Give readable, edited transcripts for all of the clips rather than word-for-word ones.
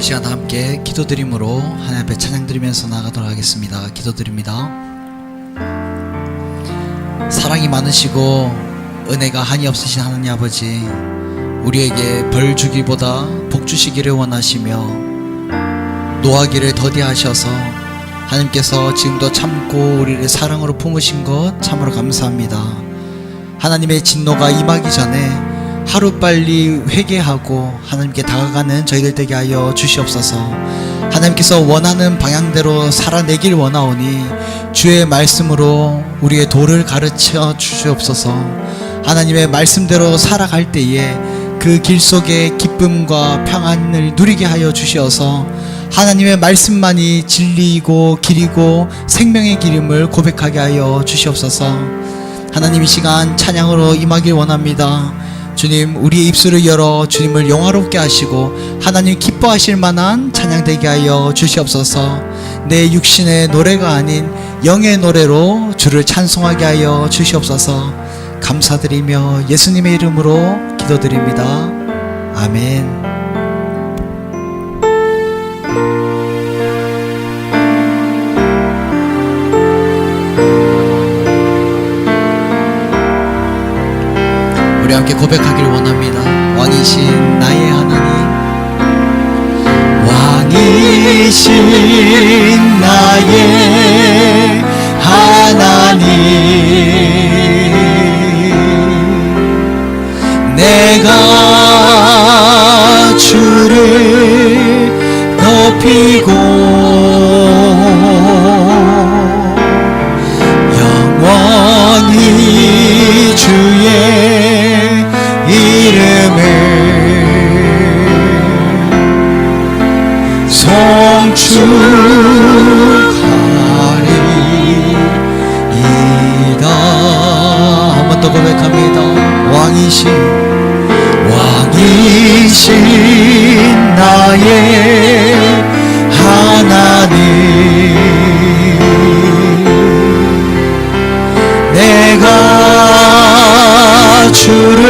시간 함께 기도드림으로 하나님 앞에 찬양드리면서 나아가도록 하겠습니다. 기도드립니다. 사랑이 많으시고 은혜가 한이 없으신 하나님 아버지, 우리에게 벌 주기보다 복 주시기를 원하시며 노하기를 더디하셔서 하나님께서 지금도 참고 우리를 사랑으로 품으신 것 참으로 감사합니다. 하나님의 진노가 임하기 전에 하루빨리 회개하고 하나님께 다가가는 저희들 되게 하여 주시옵소서. 하나님께서 원하는 방향대로 살아내길 원하오니 주의 말씀으로 우리의 도를 가르쳐 주시옵소서. 하나님의 말씀대로 살아갈 때에 그 길 속에 기쁨과 평안을 누리게 하여 주시어서 하나님의 말씀만이 진리이고 길이고 생명의 길임을 고백하게 하여 주시옵소서. 하나님, 이 시간 찬양으로 임하길 원합니다. 주님, 우리의 입술을 열어 주님을 영화롭게 하시고 하나님 기뻐하실 만한 찬양 되게 하여 주시옵소서. 내 육신의 노래가 아닌 영의 노래로 주를 찬송하게 하여 주시옵소서. 감사드리며 예수님의 이름으로 기도드립니다. 아멘. 우리 함께 고백하기를 원합니다. 왕이신 나의 하나님, 왕이신 나의 하나님, 내가 주를 높이고 영원히 주의 이름을 송축하리이다. 한 번 더 고백합니다. 왕이신 나의 하나님, 내가 주를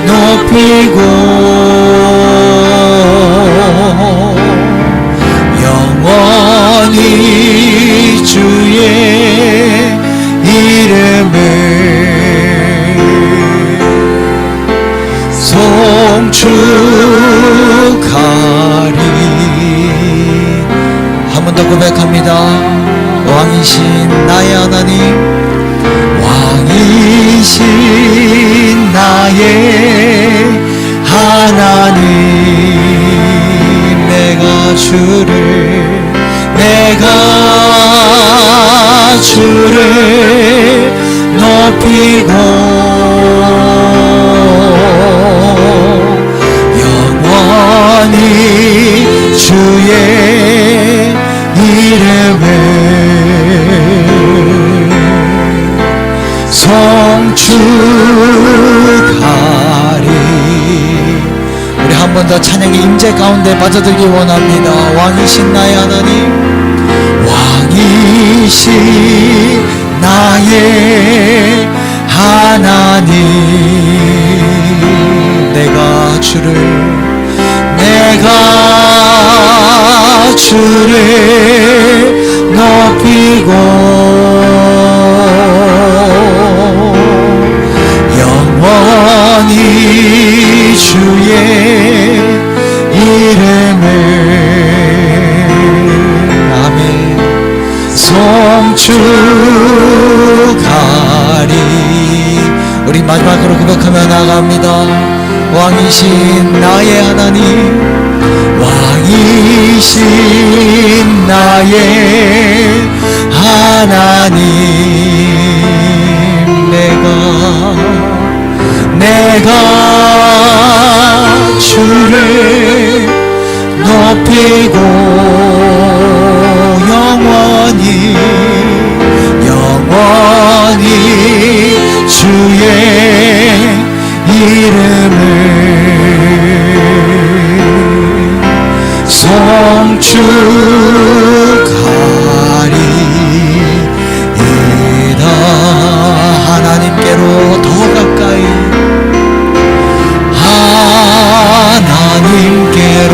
높이고 영원히 주의 이름을 송축하리. 한 번 더 고백합니다. 왕이신 나의 하나님, 왕이신 나의 하나님, 내가 주를 높이고 영원히 주의 이름을 송축하리. 우리 한 번 더 찬양의 임재 가운데 빠져들기 원합니다. 왕이신 나의 하나님, 왕이신 나의 하나님, 내가 주를 높이고 영원히 주의 이름을 아멘 송축하리. 우리 마지막으로 고백하며 나아갑니다. 왕이신 나의 하나님, 왕이신 나의 하나님, 내가 주를 높이고 영원히 주의 이름을 송축하리이다. 하나님께로 더 가까이, 하나님께로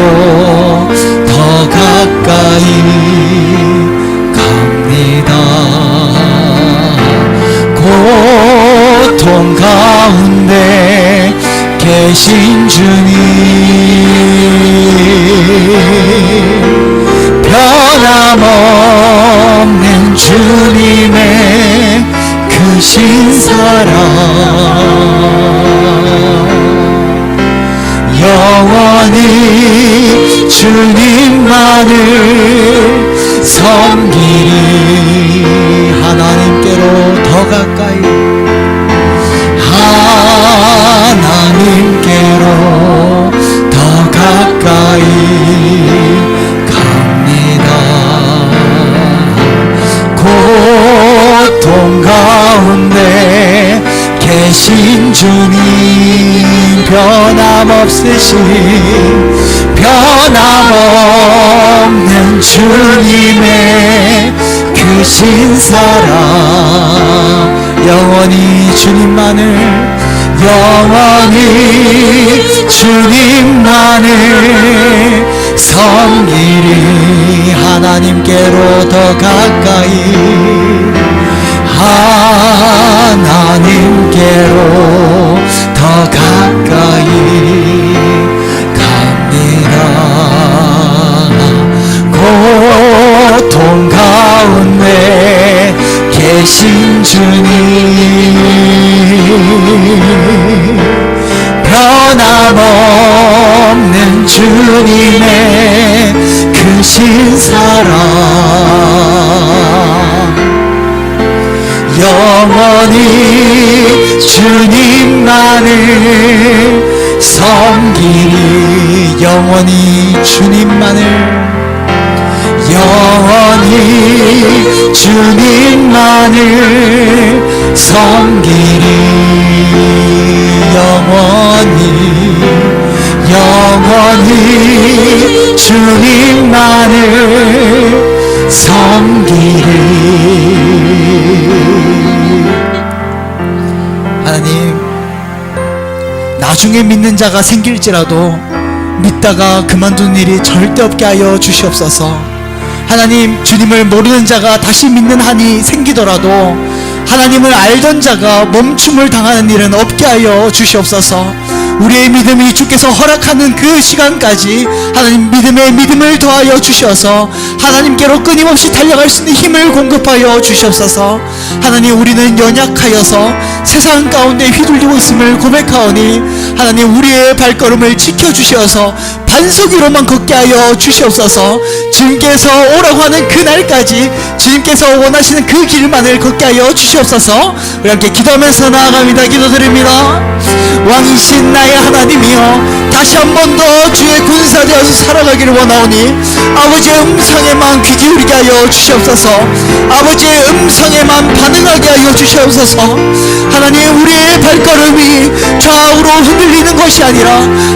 계신 주님, 변함없는 주님의 크신 사랑, 영원히 주님만을 섬기리. 하나님께로 더 가까이, 하나님께로 더 가까이 갑니다. 고통 가운데 계신 주님, 변함없으신 변함없는 주님의 크신 사랑, 영원히 주님만을, 영원히 주님만을 섬기리. 하나님께로 더 가까이, 하나님께로 더 가까이 갑니다. 고통 가운데 계신 주님, 변함없는 주님의 크신 사랑, 영원히 주님만을 섬기리. 영원히 주님만을, 영원히 주님만을 섬기리. 영원히, 영원히 주님만을 섬기리. 하나님, 나중에 믿는 자가 생길지라도 믿다가 그만둔 일이 절대 없게 하여 주시옵소서. 하나님, 주님을 모르는 자가 다시 믿는 한이 생기더라도 하나님을 알던 자가 멈춤을 당하는 일은 없게 하여 주시옵소서. 우리의 믿음이 주께서 허락하는 그 시간까지 하나님 믿음에 믿음을 더하여 주셔서 하나님께로 끊임없이 달려갈 수 있는 힘을 공급하여 주시옵소서. 하나님, 우리는 연약하여서 세상 가운데 휘둘리고 있음을 고백하오니 하나님, 우리의 발걸음을 지켜주셔서 반석 위로만 걷게 하여 주시옵소서. 주님께서 오라고 하는 그날까지 주님께서 원하시는 그 길만을 걷게 하여 주시옵소서. 우리 함께 기도하면서 나아갑니다. 기도드립니다. 왕이신 나의 하나님이여, 다시 한 번 더 주의 군사 되어서 살아가기를 원하오니 아버지의 음성에만 귀 기울이게 하여 주시옵소서. 아버지의 음성에만 반응하게 하여 주시옵소서. 하나님, 우리의 발걸음이 좌우로 흔들리는 것이 아니라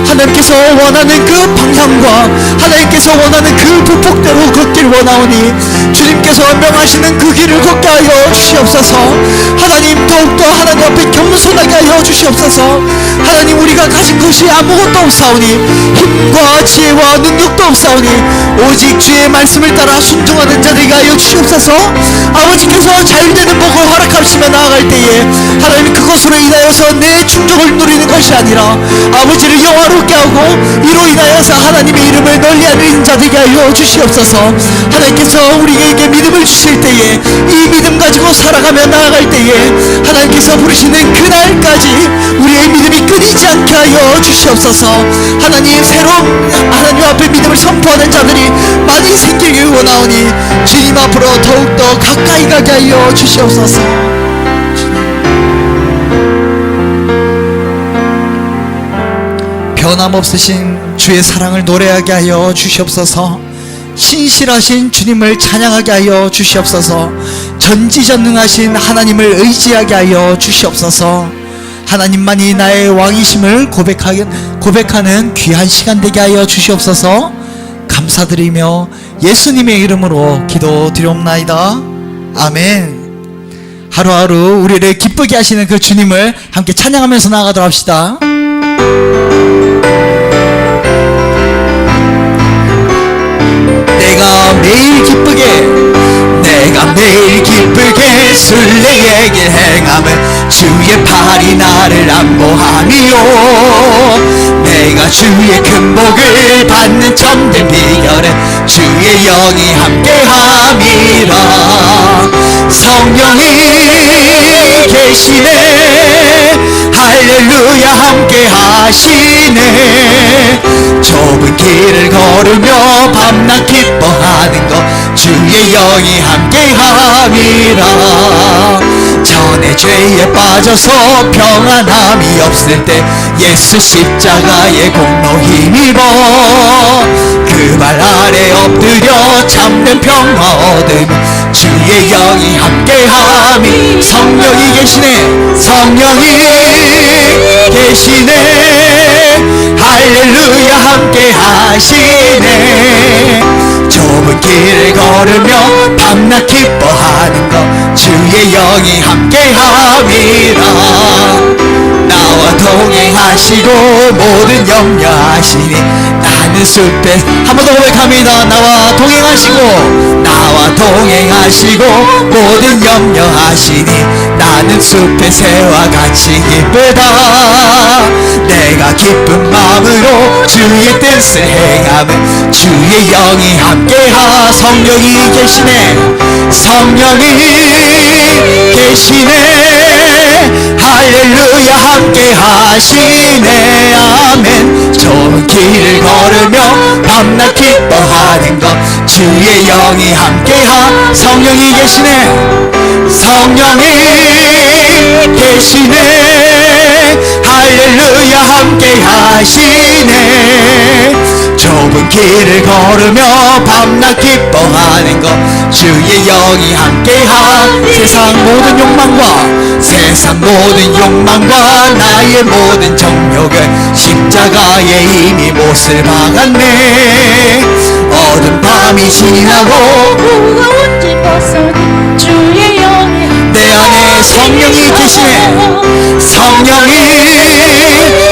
하나님께서 원하는 그 방향과 하나님께서 원하는 그 부폭대로 걷길 원하오니 주님께서 명하시는 그 길을 걷게 하여 주시옵소서. 하나님, 더욱더 하나님 앞에 겸손하게 하여 주시옵소서. 하나님, 우리가 가진 것이 아무것도 없사오니 힘과 지혜와 능력도 없사오니 오직 주의 말씀을 따라 순종하는 자들에게 하여 주시옵소서. 아버지께서 자유되는 복을 허락하시며 나아갈 때에 하나님, 그것으로 인하여서 내 충족을 누리는 것이 아니라 아버지를 영화롭게 하고 이로 인하여서 하나님의 이름을 널리 알리는 자들에게 하여 주시옵소서. 하나님께서 우리에게 믿음을 주실 때에 이 믿음 가지고 살아가며 나아갈 때에 하나님께서 부르시는 그날까지 우리의 믿음이 끊이지 않게 하여 주시옵소서. 하나님, 새로운 하나님 앞에 믿음을 선포하는 자들이 많이 생기길 원하오니 주님 앞으로 더욱더 가까이 가게 하여 주시옵소서. 변함없으신 주의 사랑을 노래하게 하여 주시옵소서. 신실하신 주님을 찬양하게 하여 주시옵소서. 전지전능하신 하나님을 의지하게 하여 주시옵소서. 하나님만이 나의 왕이심을 고백하는 귀한 시간 되게 하여 주시옵소서. 감사드리며 예수님의 이름으로 기도드리옵나이다. 아멘. 하루하루 우리를 기쁘게 하시는 그 주님을 함께 찬양하면서 나아가도록 합시다. 내가 매일 기쁘게 술래에 되길 행함은 주의 팔이 나를 안보함이요 내가 주의 큰 복을 받는 참된 비결은 주의 영이 함께함이라 성령이 계시네 할렐루야 함께하시네 좁은 길을 걸으며 밤낮 기뻐하는 것 주의 영이 함께함이라 전에 죄에 빠져서 평안함이 없을 때 예수 십자가의 공로 힘입어 그 발 아래 엎드려 참된 평화 얻으며 주의 영이 함께함이 성령이 계시네 성령이 계시네 할렐루야 함께하시네 좁은 길을 걸으며 밤낮 기뻐하는 것 주의 영이 함께함이라 나와 동행하시고 모든 염려하시니 나는 숲에 한 번 더 고백합니다 나와 동행하시고 모든 염려하시니 나는 숲의 새와 같이 기쁘다 내가 기쁜 마음으로 주의 뜻을 행함은 주의 영이 함께하 성령이 계시네 할렐루야 함께하시네 아멘 좁은 길을 걸으며 밤낮 기뻐하는 것 주의 영이 함께하 성령이 계시네 할렐루야 함께하시네 좁은 길을 걸으며 밤낮 기뻐하는 것 주의 영이 함께하 세상 모든 욕망과 나의 모든 정욕은 십자가에 이미 못을 박았네 어두운 밤이 지나고 무거운 짐 벗어든 주의 영이 내 안에 성령이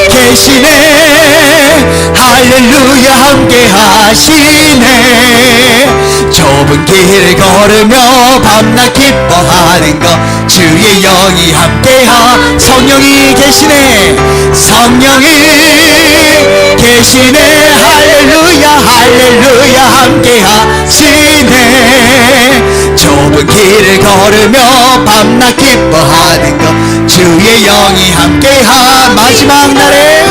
계시네 할렐루야 함께하시네 좁은 길을 걸으며 밤낮 기뻐하는 것 주의 영이 함께하 성령이 계시네 할렐루야 함께하시네 좁은 길을 걸으며 밤낮 기뻐하는 것 주의 영이 함께하 마지막 날에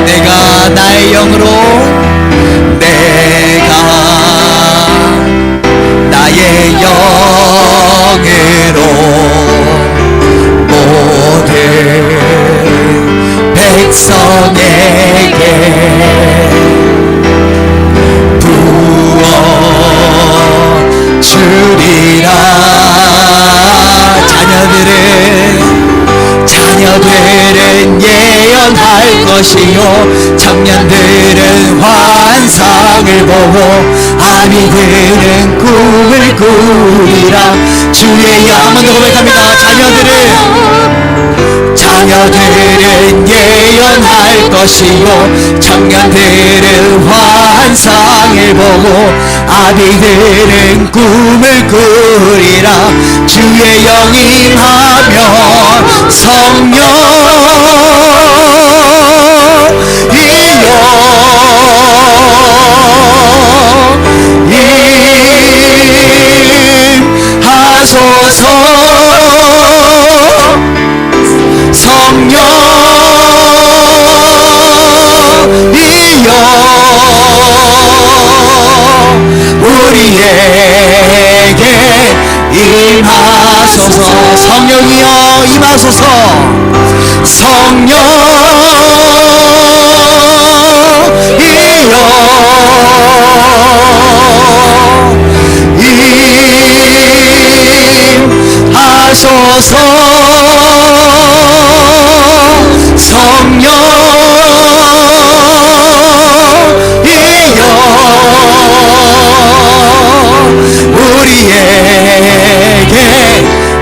내가 나의 영으로 나의 영으로 모든 백성에게 부어 주리라 자녀들은 예언할 것이요 청년들은 환상을 보고 아비들은 꿈을 꾸리라 주의 영 한번 더 고백합니다 자녀들은 예언할 것이요 청년들은 환상을 보고 아비들은 꿈을 꾸리라 주의 영이 임하면 우리에게 임하소서 성령이여 임하소서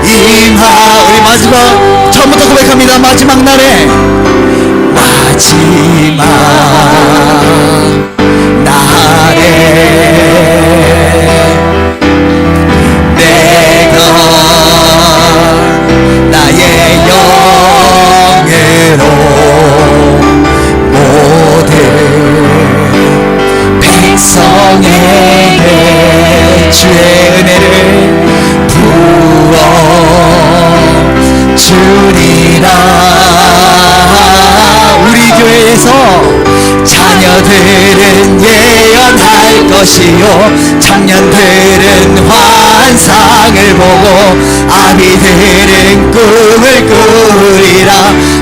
우리 마지막 처음부터 고백합니다. 마지막 날에 마지막 날에 우리에게 주의 은혜를 부어 주리라. 우리 교회에서 자녀들은 예언할 것이요 청년들은 환상을 보고 아비들은 꿈을 꾸리라.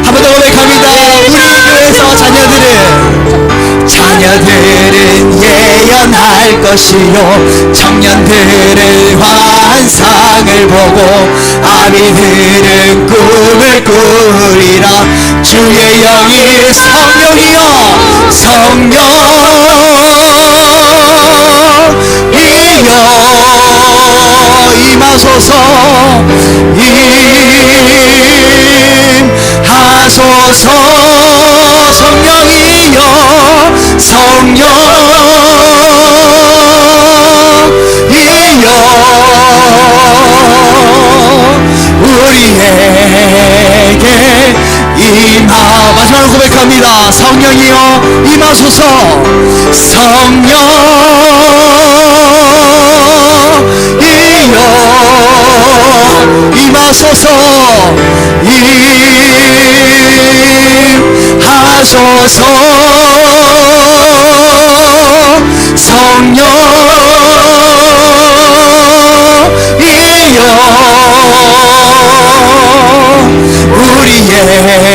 한 번 더 고백합니다. 우리 교회에서 자녀들은 예언할 것이요 청년들은 환상을 보고 아비들은 꿈을 꾸리라. 주의 영이 성령이여 임하소서 임하소서. 성령이여 우리에게 마지막으로 고백합니다. 성령이여 임하소서. 성령이여 임하소서. 임하소서. 성령이여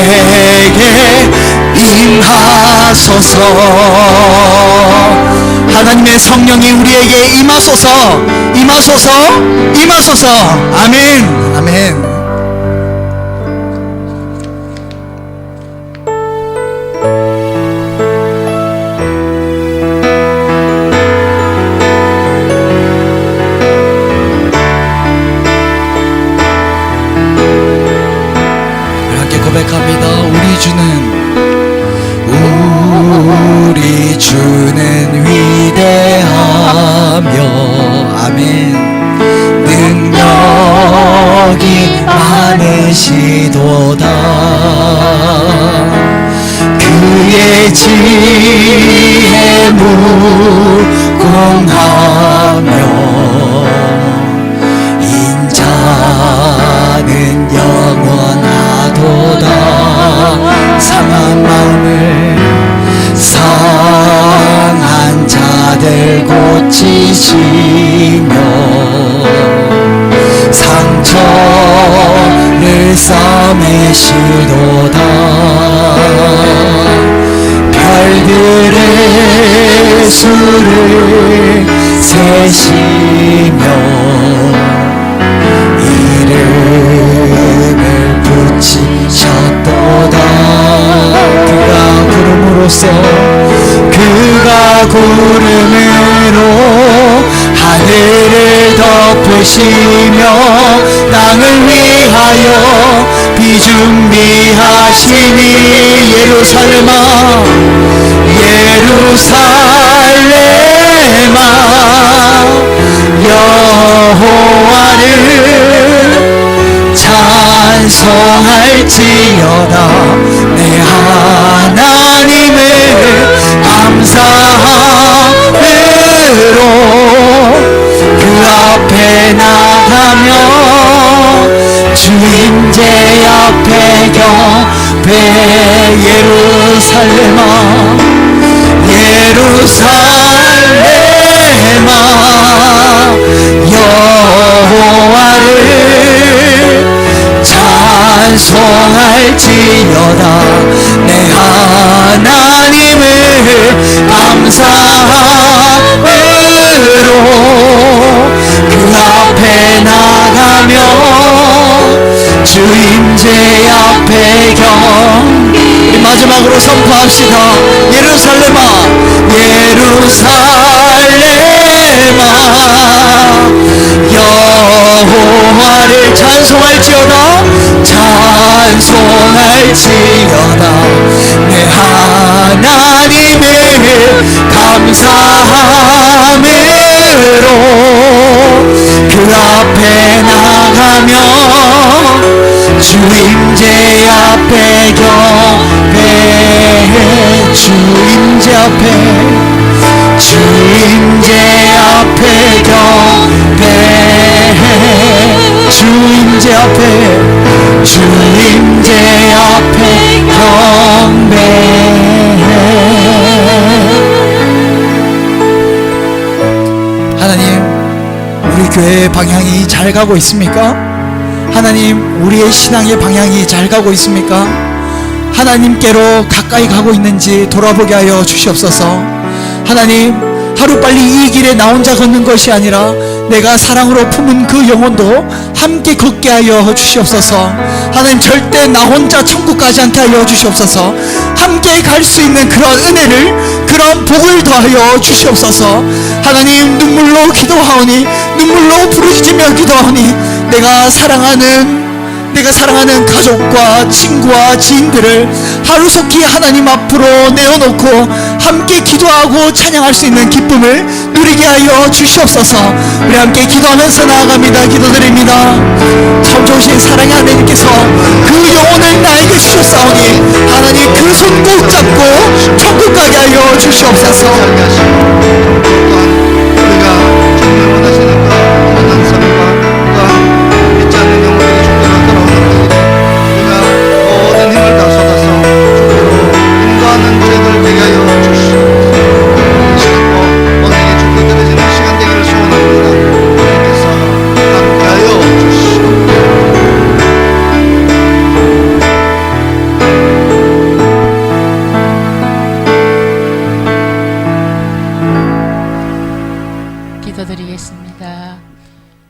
우리에게 임하소서. 하나님의 성령이 우리에게 임하소서. 임하소서. 임하소서. 아멘. 아멘. 고백합니다. 우리 주는 위대하며 아멘 능력이 많으시도다. 그의 지혜 무궁하며 인자는 영원하도다. 상한 마음을 상한 자들 고치시며 상처를 싸매시도다. 별들의 수를 세시며 이름을 붙이셨도다. 그가 구름으로 하늘을 덮으시며 땅을 위하여 비준비하시니 예루살렘아 여호와를 찬송할지어다. 내 하나님을 감사함으로 그 앞에 나가며 주임제 앞에 경배. 예루살렘아 여호와를 찬송할지어다. 내 하나님을 감사함으로 그 앞에 나가며 주임제 앞에 경배. 마지막으로 선포합시다. 예루살렘아 여호와를 찬송할지어다. 내 하나님을 감사함으로 그 앞에 나가며 주임제 앞에 경배. 주임제 앞에 임재 앞에 경배해 주 임재 앞에 주 임재 앞에 경배해. 하나님, 우리 교회의 방향이 잘 가고 있습니까? 하나님, 우리의 신앙의 방향이 잘 가고 있습니까? 하나님께로 가까이 가고 있는지 돌아보게 하여 주시옵소서. 하나님, 하루빨리 이 길에 나 혼자 걷는 것이 아니라 내가 사랑으로 품은 그 영혼도 함께 걷게 하여 주시옵소서. 하나님, 절대 나 혼자 천국 가지 않게 하여 주시옵소서. 함께 갈 수 있는 그런 은혜를, 그런 복을 더하여 주시옵소서. 하나님, 눈물로 기도하오니, 눈물로 부르짖으며 기도하오니, 내가 사랑하는 가족과 친구와 지인들을 하루속히 하나님 앞으로 내어놓고 함께 기도하고 찬양할 수 있는 기쁨을 누리게 하여 주시옵소서. 우리 함께 기도하면서 나아갑니다. 기도드립니다. 참 좋으신 사랑의 하나님께서 그 영혼을 나에게 주셨사오니 하나님 그 손 꼭 잡고 천국 가게 하여 주시옵소서. 우리가 정말 원하시는 그 선한 삶과 또한 믿지 않는 영혼에게 죽도록 따라오는 우리가 모든 힘을 다 쏟아서 죽도록 인도하는 죄를 되게 하여 주시옵소서. 이 시간도 오늘에게 죽고 떨어지는 시간 되기를 소원합니다. 주님께서 함께하여 주시옵소서. 기도드리겠습니다.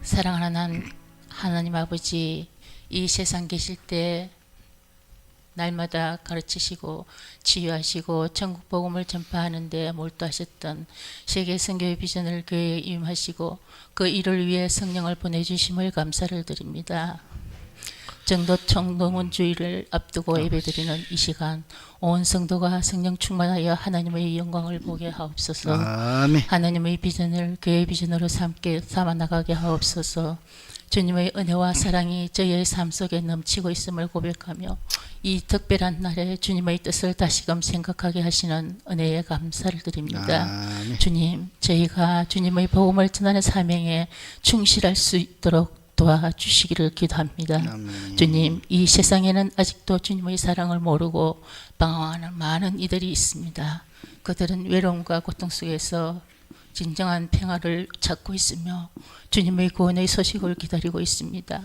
사랑하는 하나님 아버지, 이 세상 계실 때 날마다 가르치시고 치유하시고 천국 복음을 전파하는 데 몰두하셨던 세계 선교의 비전을 교회에 임하시고 그 일을 위해 성령을 보내주심을 감사를 드립니다. 정도 청동원주의를 앞두고 예배드리는 이 시간 온 성도가 성령 충만하여 하나님의 영광을 보게 하옵소서. 아멘. 하나님의 비전을 교회의 비전으로 삼아 나가게 하옵소서. 주님의 은혜와 사랑이 저희의 삶 속에 넘치고 있음을 고백하며 이 특별한 날에 주님의 뜻을 다시금 생각하게 하시는 은혜에 감사를 드립니다. 아멘. 주님, 저희가 주님의 복음을 전하는 사명에 충실할 수 있도록 도와주시기를 기도합니다. 아멘. 주님, 이 세상에는 아직도 주님의 사랑을 모르고 방황하는 많은 이들이 있습니다. 그들은 외로움과 고통 속에서 진정한 평화를 찾고 있으며 주님의 구원의 소식을 기다리고 있습니다.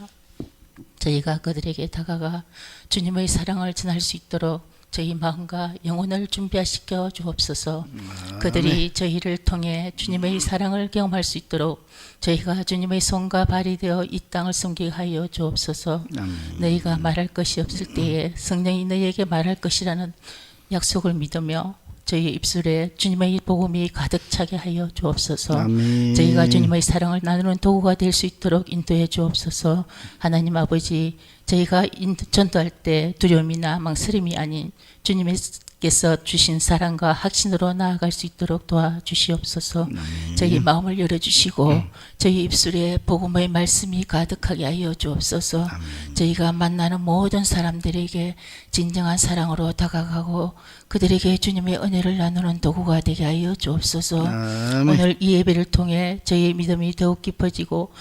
저희가 그들에게 다가가 주님의 사랑을 전할 수 있도록 저희 마음과 영혼을 준비시켜 주옵소서. 그들이 저희를 통해 주님의 사랑을 경험할 수 있도록 저희가 주님의 손과 발이 되어 이 땅을 섬기게 하여 주옵소서. 너희가 말할 것이 없을 때에 성령이 너희에게 말할 것이라는 약속을 믿으며 저희 입술에 주님의 복음이 가득 차게 하여 주옵소서. 아멘. 저희가 주님의 사랑을 나누는 도구가 될 수 있도록 인도해 주옵소서. 하나님 아버지, 저희가 전도할 때 두려움이나 망설임이 아닌 주님께서 주신 사랑과 확신으로 나아갈 수 있도록 도와주시옵소서. 저희 마음을 열어주시고 저희 입술에 복음의 말씀이 가득하게 하여 주옵소서. 저희가 만나는 모든 사람들에게 진정한 사랑으로 다가가고 그들에게 주님의 은혜를 나누는 도구가 되게 하여 주옵소서. 아멘. 오늘 이 예배를 통해 저희의 믿음이 더욱 깊어지고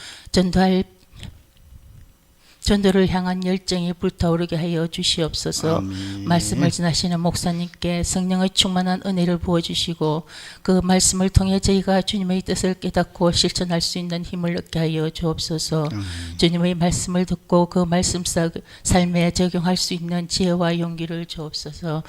전도를 향한 열정이 불타오르게 하여 주시옵소서. 아멘. 말씀을 전하시는 목사님께 성령의 충만한 은혜를 부어주시고 그 말씀을 통해 저희가 주님의 뜻을 깨닫고 실천할 수 있는 힘을 얻게 하여 주옵소서. 주님의 말씀을 듣고 그 말씀 삶에 적용할 수 있는 지혜와 용기를 주옵소서.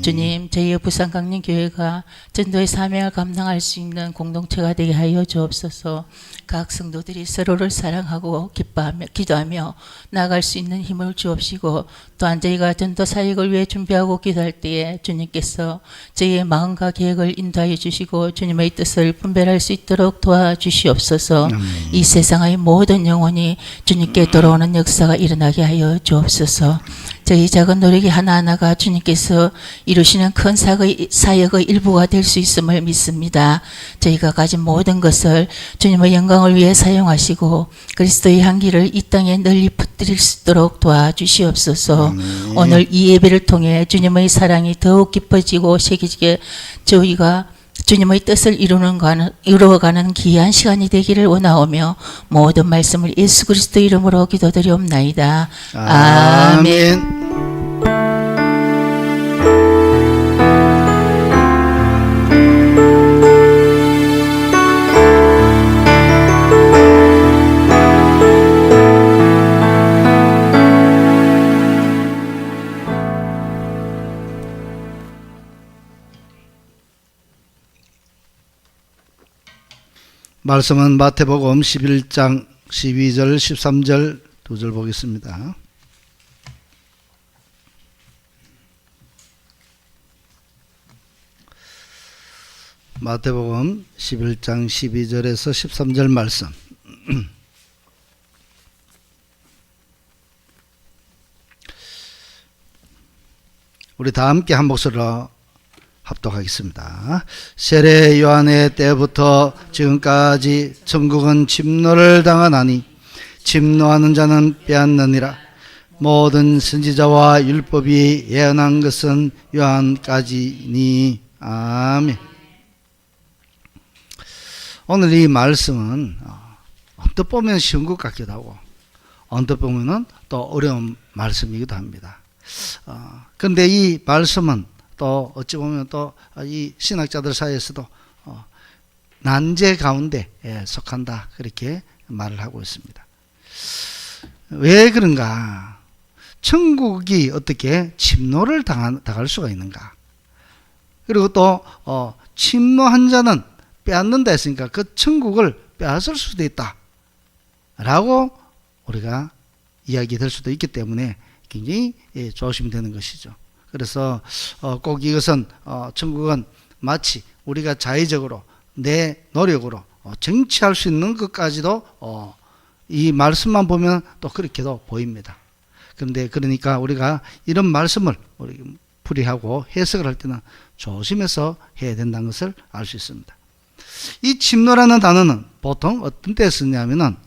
주님, 저희의 부산강림교회가 전도의 사명을 감당할 수 있는 공동체가 되게 하여 주옵소서. 각 성도들이 서로를 사랑하고 기뻐하며 기도하며 나아갈 수 있는 힘을 주옵시고 또한 저희가 전도 사역을 위해 준비하고 기도할 때에 주님께서 저희의 마음과 계획을 인도하여 주시고 주님의 뜻을 분별할 수 있도록 도와주시옵소서. 이 세상의 모든 영혼이 주님께 돌아오는 역사가 일어나게 하여 주옵소서. 저희 작은 노력이 하나하나가 주님께서 이루시는 큰 사역의 일부가 될 수 있음을 믿습니다. 저희가 가진 모든 것을 주님의 영광을 위해 사용하시고 그리스도의 향기를 이 땅에 널리 퍼뜨릴 수 있도록 도와주시옵소서. 오늘 이 예배를 통해 주님의 사랑이 더욱 깊어지고 새겨지게 저희가 주님의 뜻을 이루어가는 귀한 시간이 되기를 원하오며 모든 말씀을 예수 그리스도 이름으로 기도드리옵나이다. 아멘. 말씀은 마태복음 11장 12절 13절 2절 보겠습니다. 마태복음 11장 12절에서 13절 말씀. 우리 다 함께 한 목소리로 합독하겠습니다. 세례 요한의 때부터 지금까지 천국은 침노를 당하나니 침노하는 자는 빼앗느니라. 모든 선지자와 율법이 예언한 것은 요한까지니. 아멘. 오늘 이 말씀은 언뜻 보면 쉬운 것 같기도 하고 언뜻 보면 또 어려운 말씀이기도 합니다. 그런데 이 말씀은 또 어찌 보면 또 이 신학자들 사이에서도 난제 가운데 속한다, 그렇게 말을 하고 있습니다. 왜 그런가? 천국이 어떻게 침노를 당할 수가 있는가? 그리고 또 침노한 자는 빼앗는다 했으니까 그 천국을 빼앗을 수도 있다 라고 우리가 이야기될 수도 있기 때문에 굉장히 조심되는 것이죠. 그래서 꼭 이것은 천국은 마치 우리가 자의적으로 내 노력으로 쟁취할 수 있는 것까지도 이 말씀만 보면 또 그렇게도 보입니다. 그런데 그러니까 우리가 이런 말씀을 풀이하고 해석을 할 때는 조심해서 해야 된다는 것을 알 수 있습니다. 이 침노라는 단어는 보통 어떤 때 쓰냐면은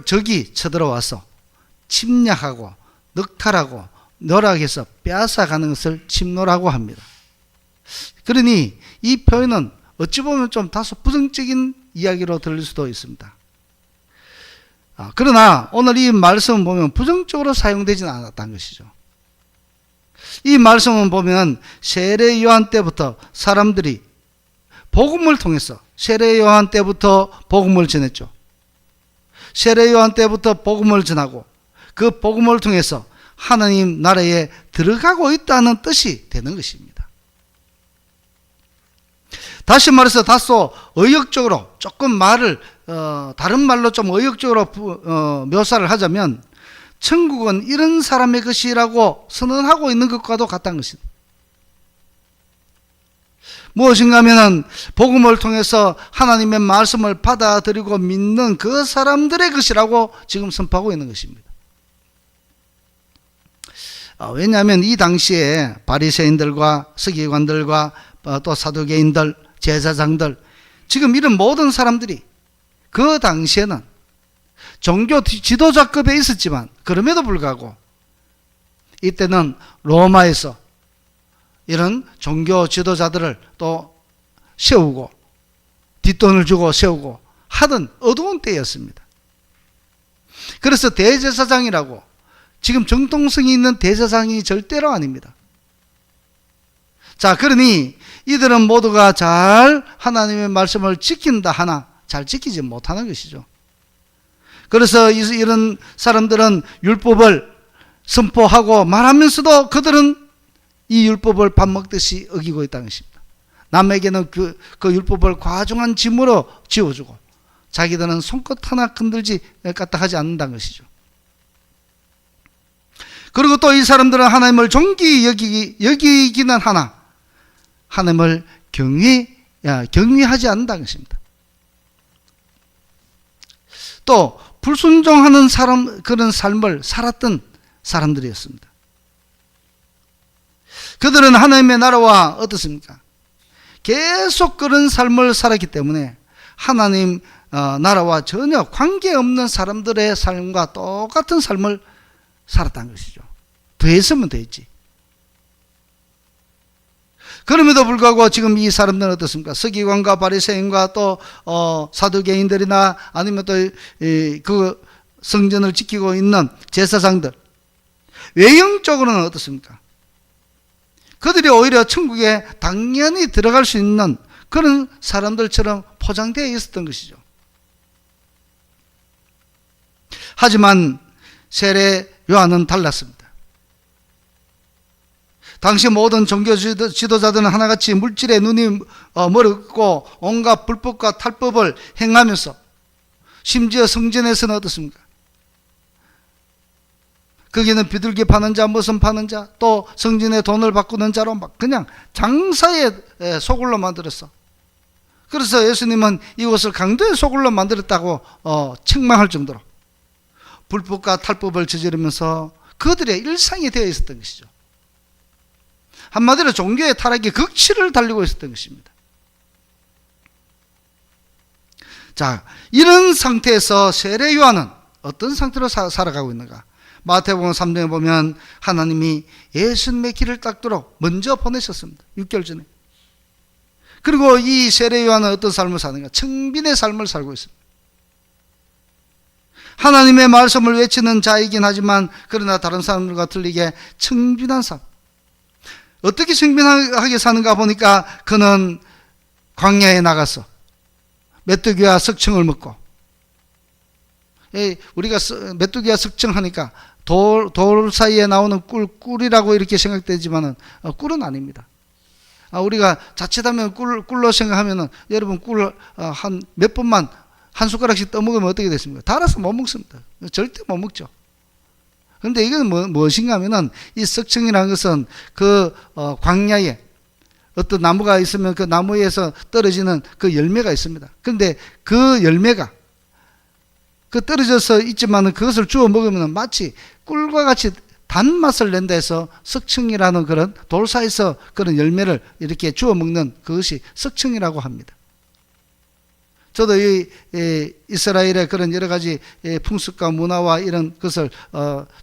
적이 쳐들어와서 침략하고 늑탈하고 노락해서 빼앗아가는 것을 침노라고 합니다. 그러니 이 표현은 어찌 보면 좀 다소 부정적인 이야기로 들릴 수도 있습니다. 그러나 오늘 이 말씀을 보면 부정적으로 사용되지는 않았다는 것이죠. 이 말씀을 보면 세례 요한 때부터 사람들이 복음을 통해서 세례 요한 때부터 복음을 전했죠. 세례 요한 때부터 복음을 전하고 그 복음을 통해서 하나님 나라에 들어가고 있다는 뜻이 되는 것입니다. 다시 말해서 다소 의역적으로 조금 말을 다른 말로 좀 의역적으로 묘사를 하자면 천국은 이런 사람의 것이라고 선언하고 있는 것과도 같다는 것입니다. 무엇인가 하면 복음을 통해서 하나님의 말씀을 받아들이고 믿는 그 사람들의 것이라고 지금 선포하고 있는 것입니다. 왜냐하면 이 당시에 바리새인들과 서기관들과 또 사두개인들, 제사장들, 지금 이런 모든 사람들이 그 당시에는 종교 지도자급에 있었지만 그럼에도 불구하고 이때는 로마에서 이런 종교 지도자들을 또 세우고 뒷돈을 주고 세우고 하던 어두운 때였습니다. 그래서 대제사장이라고, 지금 정통성이 있는 대제사장이 절대로 아닙니다. 자, 그러니 이들은 모두가 잘 하나님의 말씀을 지킨다 하나 잘 지키지 못하는 것이죠. 그래서 이런 사람들은 율법을 선포하고 말하면서도 그들은 이 율법을 밥 먹듯이 어기고 있다는 것입니다. 남에게는 그 율법을 과중한 짐으로 지어주고 자기들은 손끝 하나 건들지 까딱하지 않는다는 것이죠. 그리고 또 이 사람들은 하나님을 존귀히 여기기는 하나 하나님을 경외하지 않는다는 것입니다. 또 불순종하는 그런 삶을 살았던 사람들이었습니다. 그들은 하나님의 나라와 어떻습니까? 계속 그런 삶을 살았기 때문에 하나님 나라와 전혀 관계없는 사람들의 삶과 똑같은 삶을 살았다는 것이죠. 더했으면 더했지. 그럼에도 불구하고 지금 이 사람들은 어떻습니까? 서기관과 바리새인과 또 사두개인들이나 아니면 또 그 성전을 지키고 있는 제사장들, 외형적으로는 어떻습니까? 그들이 오히려 천국에 당연히 들어갈 수 있는 그런 사람들처럼 포장되어 있었던 것이죠. 하지만 세례 요한은 달랐습니다. 당시 모든 종교 지도자들은 하나같이 물질에 눈이 멀었고 온갖 불법과 탈법을 행하면서 심지어 성전에서는 어떻습니까? 거기는 비둘기 파는 자, 무슨 파는 자, 또 성전에 돈을 바꾸는 자로 막 그냥 장사의 소굴로 만들었어. 그래서 예수님은 이곳을 강도의 소굴로 만들었다고 책망할 정도로 불법과 탈법을 저지르면서 그들의 일상이 되어 있었던 것이죠. 한마디로 종교의 타락이 극치를 달리고 있었던 것입니다. 자, 이런 상태에서 세례 요한은 어떤 상태로 살아가고 있는가? 마태복음 3장에 보면 하나님이 예수님의 길을 닦도록 먼저 보내셨습니다. 6개월 전에. 그리고 이 세례 요한은 어떤 삶을 사는가? 청빈의 삶을 살고 있습니다. 하나님의 말씀을 외치는 자이긴 하지만 그러나 다른 사람들과 틀리게 청빈한 삶. 어떻게 청빈하게 사는가 보니까 그는 광야에 나가서 메뚜기와 석청을 먹고, 우리가 메뚜기와 석청하니까 돌 사이에 나오는 꿀이라고 이렇게 생각되지만은 꿀은 아닙니다. 우리가 자칫하면 꿀로 생각하면은 여러분 꿀 한 몇 번만 한 숟가락씩 떠먹으면 어떻게 됐습니까? 달아서 못 먹습니다. 절대 못 먹죠. 그런데 이건 무엇인가 하면은 이 석청이라는 것은 그 광야에 어떤 나무가 있으면 그 나무에서 떨어지는 그 열매가 있습니다. 그런데 그 열매가 그 떨어져서 있지만은 그것을 주워 먹으면 마치 꿀과 같이 단맛을 낸다 해서 석청이라는 그런 돌 사이에서 그런 열매를 이렇게 주워 먹는 그것이 석청이라고 합니다. 저도 이 이스라엘의 그런 여러 가지 풍습과 문화와 이런 것을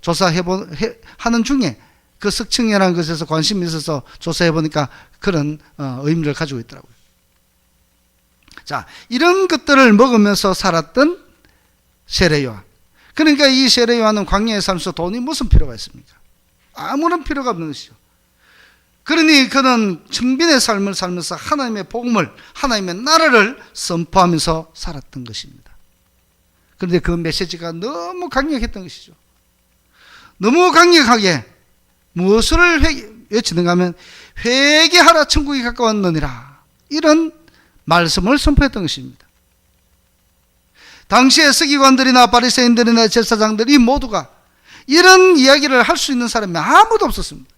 조사하는 중에 그 석청이라는 것에서 관심이 있어서 조사해 보니까 그런 의미를 가지고 있더라고요. 자, 이런 것들을 먹으면서 살았던 세례 요한. 그러니까 이 세례 요한은 광야에 살면서 돈이 무슨 필요가 있습니까? 아무런 필요가 없는 것이죠. 그러니 그는 청빈의 삶을 살면서 하나님의 복음을, 하나님의 나라를 선포하면서 살았던 것입니다. 그런데 그 메시지가 너무 강력했던 것이죠. 너무 강력하게 무엇을 외치는가 하면 회개하라 천국이 가까웠느니라, 이런 말씀을 선포했던 것입니다. 당시의 서기관들이나 바리새인들이나 제사장들이 모두가 이런 이야기를 할 수 있는 사람이 아무도 없었습니다.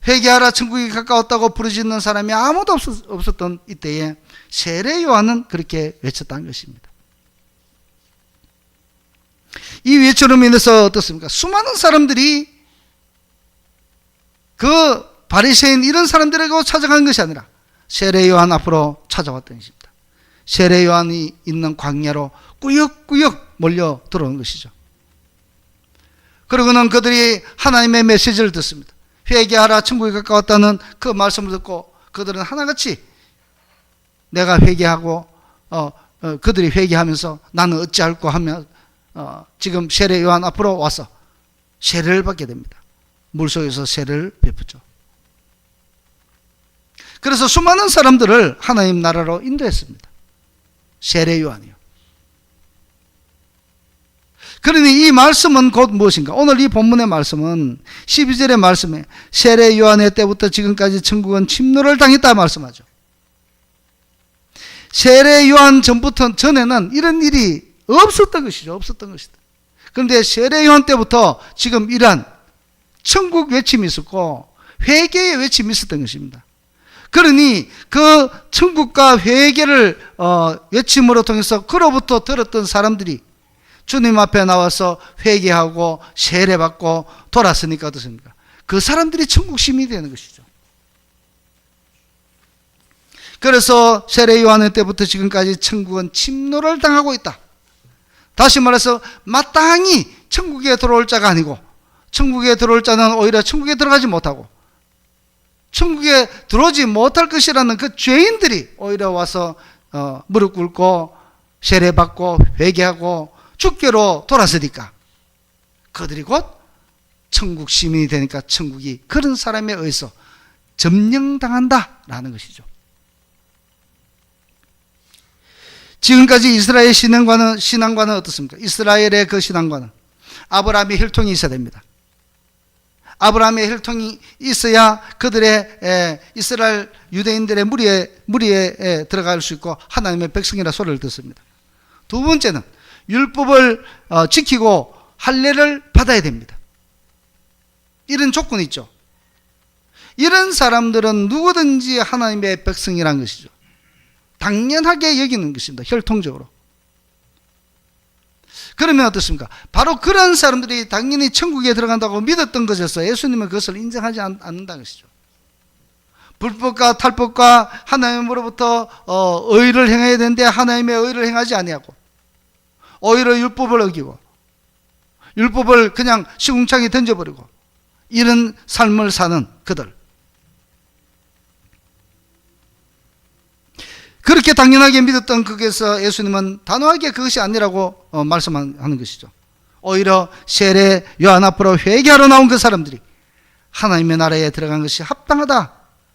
회개하라 천국이 가까웠다고 부르짖는 사람이 아무도 없었던 이때에 세례 요한은 그렇게 외쳤다는 것입니다. 이 외침으로 인해서 어떻습니까? 수많은 사람들이 그 바리새인 이런 사람들에게 찾아간 것이 아니라 세례 요한 앞으로 찾아왔던 것입니다. 세례 요한이 있는 광야로 꾸역꾸역 몰려 들어온 것이죠. 그러고는 그들이 하나님의 메시지를 듣습니다. 회개하라 천국이 가까웠다는 그 말씀을 듣고 그들은 하나같이 내가 회개하고 그들이 회개하면서 나는 어찌할꼬 하며 지금 세례 요한 앞으로 와서 세례를 받게 됩니다. 물속에서 세례를 베푸죠. 그래서 수많은 사람들을 하나님 나라로 인도했습니다. 세례 요한이요. 그러니 이 말씀은 곧 무엇인가? 오늘 이 본문의 말씀은 12절의 말씀에 세례 요한의 때부터 지금까지 천국은 침노를 당했다 말씀하죠. 세례 요한 전에는 이런 일이 없었던 것이죠. 없었던 것이다. 그런데 세례 요한 때부터 지금 이러한 천국 외침이 있었고 회개의 외침이 있었던 것입니다. 그러니 그 천국과 회개를 외침으로 통해서 그로부터 들었던 사람들이 주님 앞에 나와서 회개하고 세례받고 돌았으니까 어떻습니까? 그 사람들이 천국 시민이 되는 것이죠. 그래서 세례 요한의 때부터 지금까지 천국은 침노를 당하고 있다. 다시 말해서 마땅히 천국에 들어올 자가 아니고 천국에 들어올 자는 오히려 천국에 들어가지 못하고 천국에 들어오지 못할 것이라는 그 죄인들이 오히려 와서 무릎 꿇고 세례받고 회개하고 주께로 돌아서니까 그들이 곧 천국 시민이 되니까 천국이 그런 사람에 의해서 점령당한다라는 것이죠. 지금까지 이스라엘 신앙과는 어떻습니까? 이스라엘의 그 신앙과는 아브라함의 혈통이 있어야 됩니다. 아브라함의 혈통이 있어야 그들의 이스라엘 유대인들의 무리에 들어갈 수 있고 하나님의 백성이라 소리를 듣습니다. 두 번째는 율법을 지키고 할례를 받아야 됩니다. 이런 조건이 있죠. 이런 사람들은 누구든지 하나님의 백성이라는 것이죠. 당연하게 여기는 것입니다. 혈통적으로. 그러면 어떻습니까? 바로 그런 사람들이 당연히 천국에 들어간다고 믿었던 것에서 예수님은 그것을 인정하지 않는다는 것이죠. 불법과 탈법과 하나님으로부터 의를 행해야 되는데 하나님의 의를 행하지 아니하고 오히려 율법을 어기고 율법을 그냥 시궁창에 던져버리고 이런 삶을 사는 그들, 그렇게 당연하게 믿었던 거기에서 예수님은 단호하게 그것이 아니라고 말씀하는 것이죠. 오히려 세례 요한 앞으로 회개하러 나온 그 사람들이 하나님의 나라에 들어간 것이 합당하다,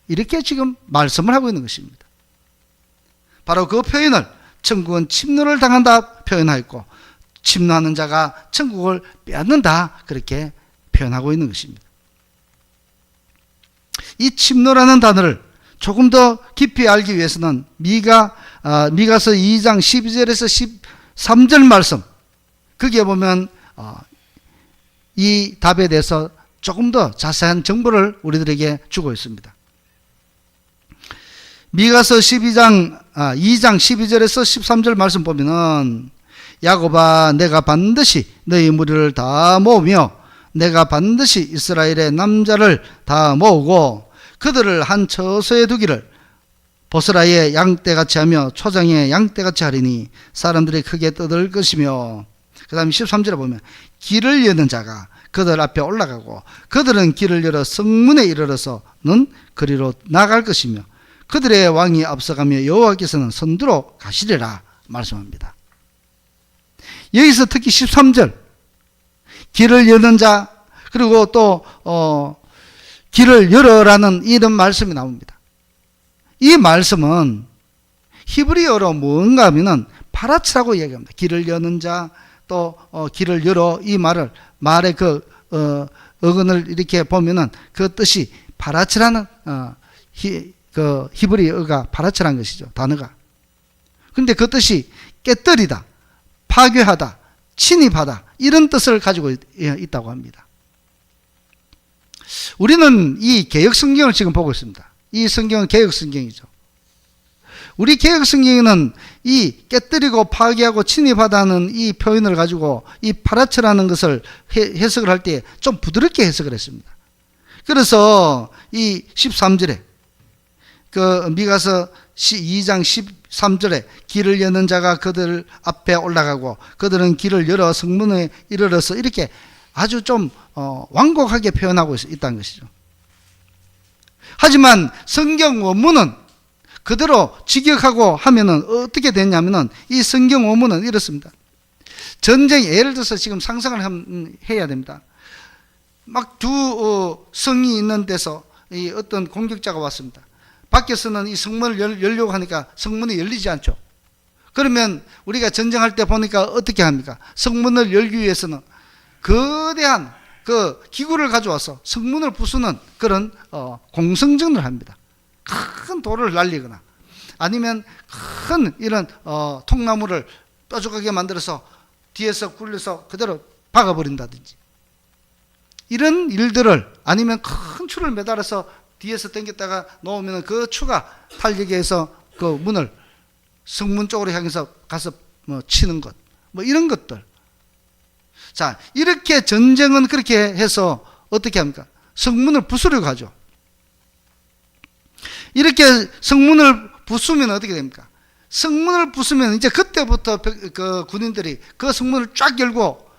이렇게 지금 말씀을 하고 있는 것입니다. 바로 그 표현을 천국은 침노를 당한다 표현하였고 침노하는 자가 천국을 빼앗는다 그렇게 표현하고 있는 것입니다. 이 침노라는 단어를 조금 더 깊이 알기 위해서는 미가서 2장 12절에서 13절 말씀, 거기에 보면 이 답에 대해서 조금 더 자세한 정보를 우리들에게 주고 있습니다. 미가서 2장 12절에서 13절 말씀 보면은 야곱아 내가 반드시 너희 무리를 다 모으며 내가 반드시 이스라엘의 남자를 다 모으고 그들을 한 처소에 두기를 보스라의 양떼같이 하며 초장의 양떼같이 하리니 사람들이 크게 떠들 것이며, 그 다음에 13절에 보면 길을 여는 자가 그들 앞에 올라가고 그들은 길을 열어 성문에 이르러서는 그리로 나갈 것이며 그들의 왕이 앞서가며 여호와께서는 선두로 가시리라 말씀합니다. 여기서 특히 13절 길을 여는 자, 그리고 또 길을 열어라는 이런 말씀이 나옵니다. 이 말씀은 히브리어로 뭔가 하면은 파라츠라고 이야기합니다. 길을 여는 자, 또 길을 열어, 이 말의 그 어근을 이렇게 보면은 그 뜻이 파라츠라는 그 히브리어가 파라츠라는 것이죠. 단어가. 그런데 그 뜻이 깨뜨리다, 파괴하다, 침입하다, 이런 뜻을 가지고 있다고 합니다. 우리는 이 개역 성경을 지금 보고 있습니다. 이 성경은 개역 성경이죠. 우리 개역 성경에는 이 깨뜨리고 파괴하고 침입하다는 이 표현을 가지고 이 파라츠라는 것을 해석을 할 때 좀 부드럽게 해석을 했습니다. 그래서 이 13절에 그 미가서 2장 13절에 길을 여는 자가 그들 앞에 올라가고 그들은 길을 열어 성문에 이르러서, 이렇게 아주 좀 완곡하게 표현하고 있다는 것이죠. 하지만 성경 원문은 그대로 직역하고 하면은 어떻게 되냐면은 이 성경 원문은 이렇습니다. 전쟁, 예를 들어서 지금 상상을 해야 됩니다. 막 두 성이 있는 데서 이 어떤 공격자가 왔습니다. 밖에서는 이 성문을 열려고 하니까 성문이 열리지 않죠. 그러면 우리가 전쟁할 때 보니까 어떻게 합니까? 성문을 열기 위해서는 거대한 그 기구를 가져와서 성문을 부수는 그런 공성전을 합니다. 큰 돌을 날리거나 아니면 큰 이런 통나무를 뾰족하게 만들어서 뒤에서 굴려서 그대로 박아버린다든지, 이런 일들을, 아니면 큰 줄을 매달아서 뒤에서 당겼다가 놓으면 그 추가 탄력에 해서 그 문을 성문 쪽으로 향해서 가서 치는 것, 이런 것들. 자, 이렇게 전쟁은 그렇게 해서 어떻게 합니까? 성문을 부수려고 하죠. 이렇게 성문을 부수면 어떻게 됩니까? 성문을 부수면 이제 그때부터 그 군인들이 그 성문을 쫙 열고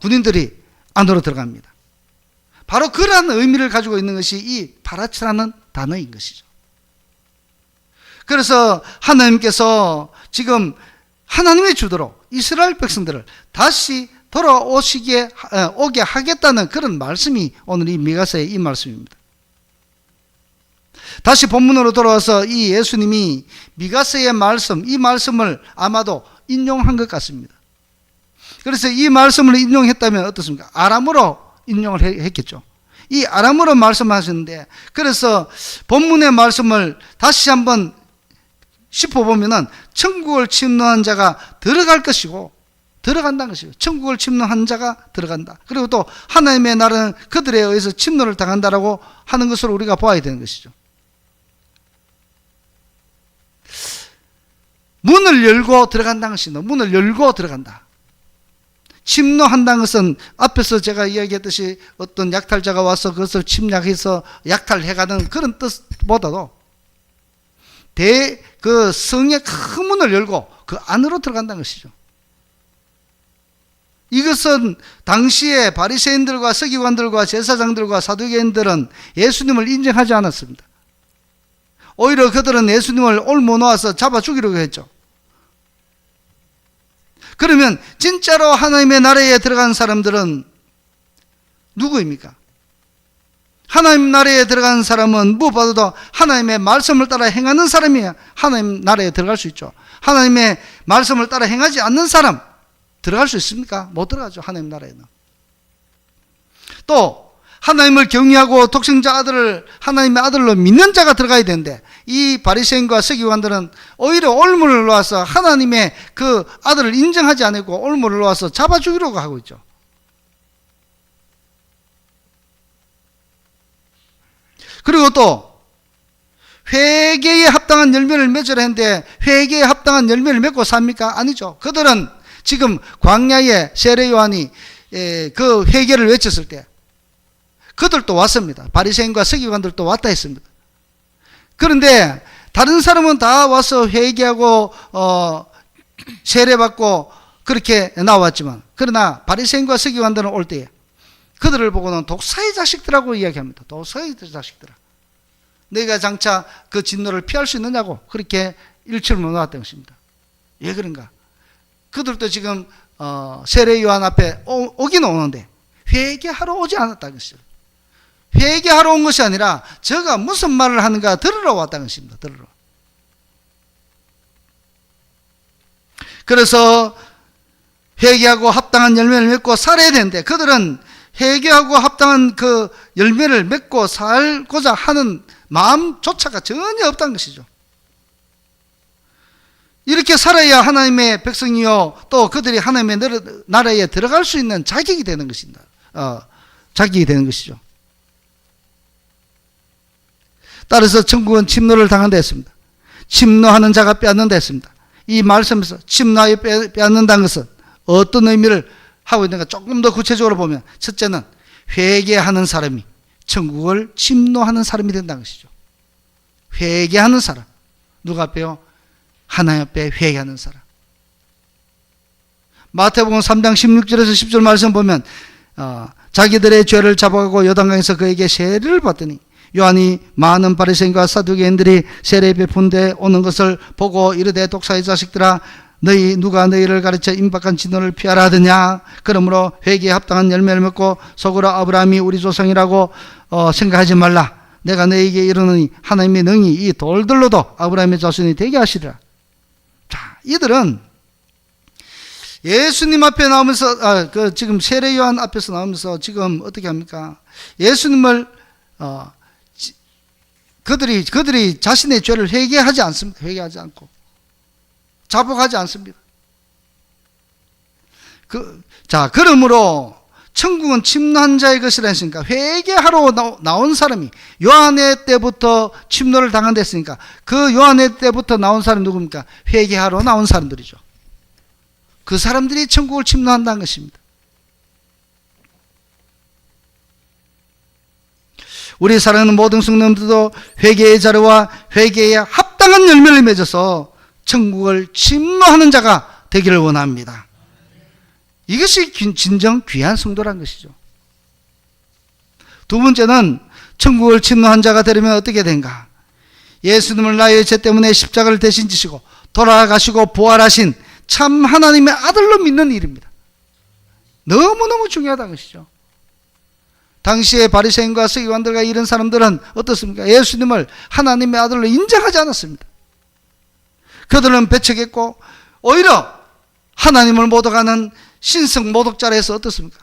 군인들이 안으로 들어갑니다. 바로 그러한 의미를 가지고 있는 것이 이 파라치라는 단어인 것이죠. 그래서 하나님께서 지금 하나님의 주도로 이스라엘 백성들을 다시 오게 하겠다는 그런 말씀이 오늘 이 미가서의 이 말씀입니다. 다시 본문으로 돌아와서 이 예수님이 미가서의 말씀, 이 말씀을 아마도 인용한 것 같습니다. 그래서 이 말씀을 인용했다면 어떻습니까? 아람어로 인용을 했겠죠. 이 아람어로 말씀하셨는데, 그래서 본문의 말씀을 다시 한번 짚어보면은 천국을 침노한 자가 들어갈 것이고, 들어간다는 것이에요. 천국을 침노한 자가 들어간다. 그리고 또 하나님의 나라는 그들에 의해서 침노를 당한다라고 하는 것을 우리가 보아야 되는 것이죠. 문을 열고 들어간다는 것입니다. 문을 열고 들어간다. 침노한다는 것은 앞에서 제가 이야기했듯이 어떤 약탈자가 와서 그것을 침략해서 약탈해가는 그런 뜻보다도 그 성의 큰 문을 열고 그 안으로 들어간다는 것이죠. 이것은 당시에 바리새인들과 서기관들과 제사장들과 사두개인들은 예수님을 인정하지 않았습니다. 오히려 그들은 예수님을 올모 놓아서 잡아 죽이려고 했죠. 그러면 진짜로 하나님의 나라에 들어간 사람들은 누구입니까? 하나님 나라에 들어간 사람은 무엇보다도 하나님의 말씀을 따라 행하는 사람이야 하나님 나라에 들어갈 수 있죠. 하나님의 말씀을 따라 행하지 않는 사람 들어갈 수 있습니까? 못 들어가죠. 하나님 나라에는. 또 하나님을 경외하고 독생자 아들을 하나님의 아들로 믿는 자가 들어가야 되는데, 이 바리새인과 서기관들은 오히려 올무를 놓아서 하나님의 그 아들을 인정하지 않고 올무를 놓아서 잡아 죽이려고 하고 있죠. 그리고 또 회개에 합당한 열매를 맺으라 했는데, 회개에 합당한 열매를 맺고 삽니까? 아니죠. 그들은 지금 광야에 세례 요한이 그 회개를 외쳤을 때 그들도 왔습니다. 바리새인과 서기관들도 왔다 했습니다. 그런데 다른 사람은 다 와서 회개하고 세례받고 그렇게 나왔지만, 그러나 바리새인과 서기관들은 올 때에 그들을 보고는 독사의 자식들하고 이야기합니다. 독사의 자식들아, 너희가 장차 그 진노를 피할 수 있느냐고 그렇게 일침을 놓았던 것입니다. 왜 그런가? 그들도 지금 세례 요한 앞에 오긴 오는데 회개하러 오지 않았다는 것이죠. 회개하러 온 것이 아니라 저가 무슨 말을 하는가 들으러 왔다는 것입니다. 들으러. 그래서 회개하고 합당한 열매를 맺고 살아야 되는데, 그들은 회개하고 합당한 그 열매를 맺고 살고자 하는 마음조차가 전혀 없다는 것이죠. 이렇게 살아야 하나님의 백성이요, 또 그들이 하나님의 나라에 들어갈 수 있는 자격이 되는 것입니다. 자격이 되는 것이죠. 따라서 천국은 침노를 당한다 했습니다. 침노하는 자가 빼앗는다 했습니다. 이 말씀에서 침노하여 빼앗는다는 것은 어떤 의미를 하고 있는가 조금 더 구체적으로 보면, 첫째는 회개하는 사람이 천국을 침노하는 사람이 된다는 것이죠. 회개하는 사람. 누가 앞에요? 하나님 앞에 회개하는 사람. 마태복음 3장 16절에서 10절 말씀 보면 자기들의 죄를 잡아가고 요단강에서 그에게 세례를 받더니 요한이 많은 바리새인과 사두개인들이 세례 베푼 데 오는 것을 보고 이르되 독사의 자식들아, 너희 누가 너희를 가르쳐 임박한 진노를 피하라 하더냐? 그러므로 회개에 합당한 열매를 맺고 속으로 아브라함이 우리 조상이라고 생각하지 말라. 내가 너희에게 이르노니 하나님의 능히 이 돌들로도 아브라함의 자손이 되게 하시리라. 자, 이들은 예수님 앞에 나오면서 지금 세례 요한 앞에서 나오면서 지금 어떻게 합니까? 예수님을 그들이 자신의 죄를 회개하지 않습니다. 회개하지 않고 자복하지 않습니다. 그러므로 천국은 침노한 자의 것이라 했으니까, 회개하러 나온 사람이 요한의 때부터 침노를 당한다 했으니까, 그 요한의 때부터 나온 사람이 누굽니까? 회개하러 나온 사람들이죠. 그 사람들이 천국을 침노한다는 것입니다. 우리 사랑하는 모든 성도들도 회개의 자료와 회개에 합당한 열매를 맺어서 천국을 침노하는 자가 되기를 원합니다. 이것이 진정 귀한 성도란 것이죠. 두 번째는 천국을 침노한 자가 되려면 어떻게 된가? 예수님을 나의 죄 때문에 십자가를 대신 지시고 돌아가시고 부활하신 참 하나님의 아들로 믿는 일입니다. 너무너무 중요하다는 것이죠. 당시에 바리새인과 서기관들과 이런 사람들은 어떻습니까? 예수님을 하나님의 아들로 인정하지 않았습니다. 그들은 배척했고 오히려 하나님을 모독하는 신성 모독자라 해서 어떻습니까?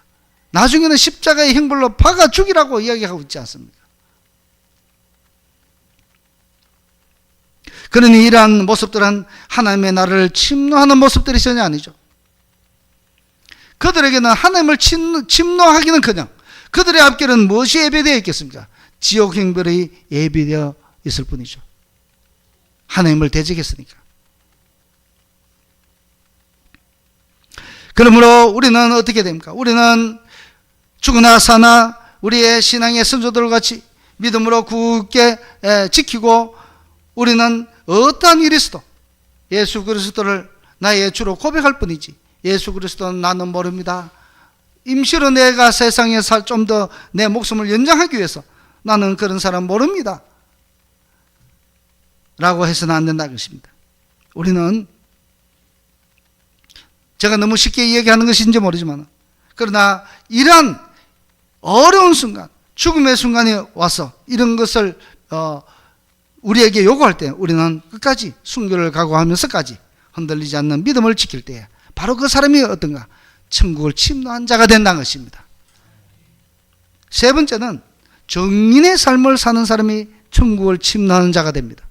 나중에는 십자가의 형벌로 박아 죽이라고 이야기하고 있지 않습니까? 그러니 이러한 모습들은 하나님의 나라를 침노하는 모습들이 전혀 아니죠. 그들에게는 하나님을 침노하기는커녕 그들의 앞길은 무엇이 예비되어 있겠습니까? 지옥 형벌이 예비되어 있을 뿐이죠. 하나님을 대적했으니까. 그러므로 우리는 어떻게 됩니까? 우리는 죽으나 사나 우리의 신앙의 선조들 같이 믿음으로 굳게 지키고 우리는 어떠한 일이 있어도 예수 그리스도를 나의 주로 고백할 뿐이지 예수 그리스도는 나는 모릅니다. 임시로 내가 세상에 살 좀 더 내 목숨을 연장하기 위해서 나는 그런 사람 모릅니다 라고 해서는 안 된다는 것입니다. 우리는 제가 너무 쉽게 이야기하는 것인지 모르지만 그러나 이러한 어려운 순간 죽음의 순간이 와서 이런 것을 우리에게 요구할 때 우리는 끝까지 순교를 각오하면서까지 흔들리지 않는 믿음을 지킬 때에 바로 그 사람이 어떤가? 천국을 침노한 자가 된다는 것입니다. 세 번째는 정인의 삶을 사는 사람이 천국을 침노하는 자가 됩니다.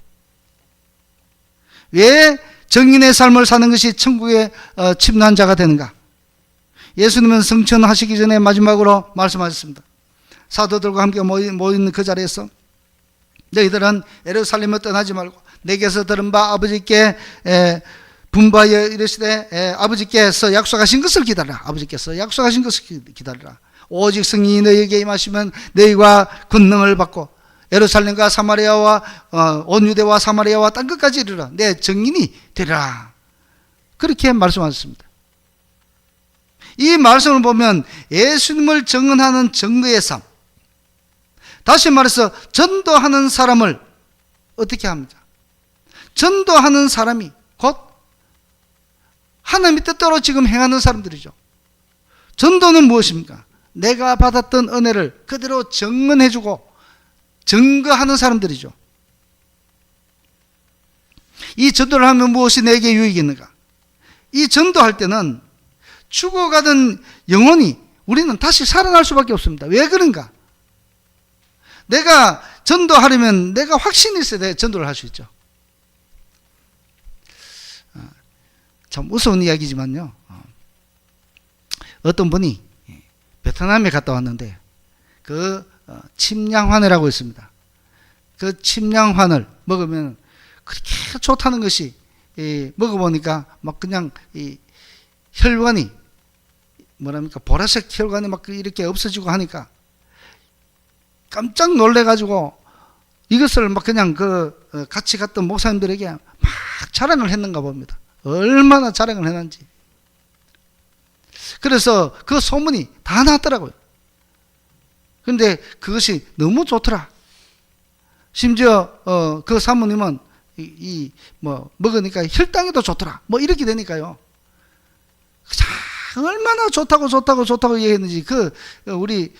왜 정인의 삶을 사는 것이 천국에 침노한 자가 되는가? 예수님은 성천하시기 전에 마지막으로 말씀하셨습니다. 사도들과 함께 모인 그 자리에서 너희들은 예루살렘을 떠나지 말고 내게서 들은 바 아버지께 분바하여 이르시되 아버지께서 약속하신 것을 기다리라. 아버지께서 약속하신 것을 기다리라. 오직 성령이 너희에게 임하시면 너희가 권능을 받고 예루살렘과 사마리아와 온 유대와 사마리아와 땅끝까지 이르라. 내 증인이 되리라. 그렇게 말씀하셨습니다. 이 말씀을 보면 예수님을 증언하는 증거의 삶, 다시 말해서 전도하는 사람을 어떻게 합니까? 전도하는 사람이 곧 하나님의 뜻대로 지금 행하는 사람들이죠. 전도는 무엇입니까? 내가 받았던 은혜를 그대로 증언해주고 증거하는 사람들이죠. 이 전도를 하면 무엇이 내게 유익이 있는가? 이 전도할 때는 죽어가던 영혼이 우리는 다시 살아날 수밖에 없습니다. 왜 그런가? 내가 전도하려면 내가 확신이 있어야 돼 전도를 할 수 있죠. 참 무서운 이야기지만요. 어떤 분이 베트남에 갔다 왔는데 그 침량환이라고 있습니다. 그 침량환을 먹으면 그렇게 좋다는 것이 먹어보니까 막 그냥 이 혈관이 뭐랍니까 보라색 혈관이 막 이렇게 없어지고 하니까 깜짝 놀래가지고 이것을 막 그냥 그 같이 갔던 목사님들에게 막 자랑을 했는가 봅니다. 얼마나 자랑을 했는지. 그래서 그 소문이 다 났더라고요. 그런데 그것이 너무 좋더라. 심지어 그 사모님은 뭐 먹으니까 혈당에도 좋더라. 뭐 이렇게 되니까요. 얼마나 좋다고 얘기했는지 그 우리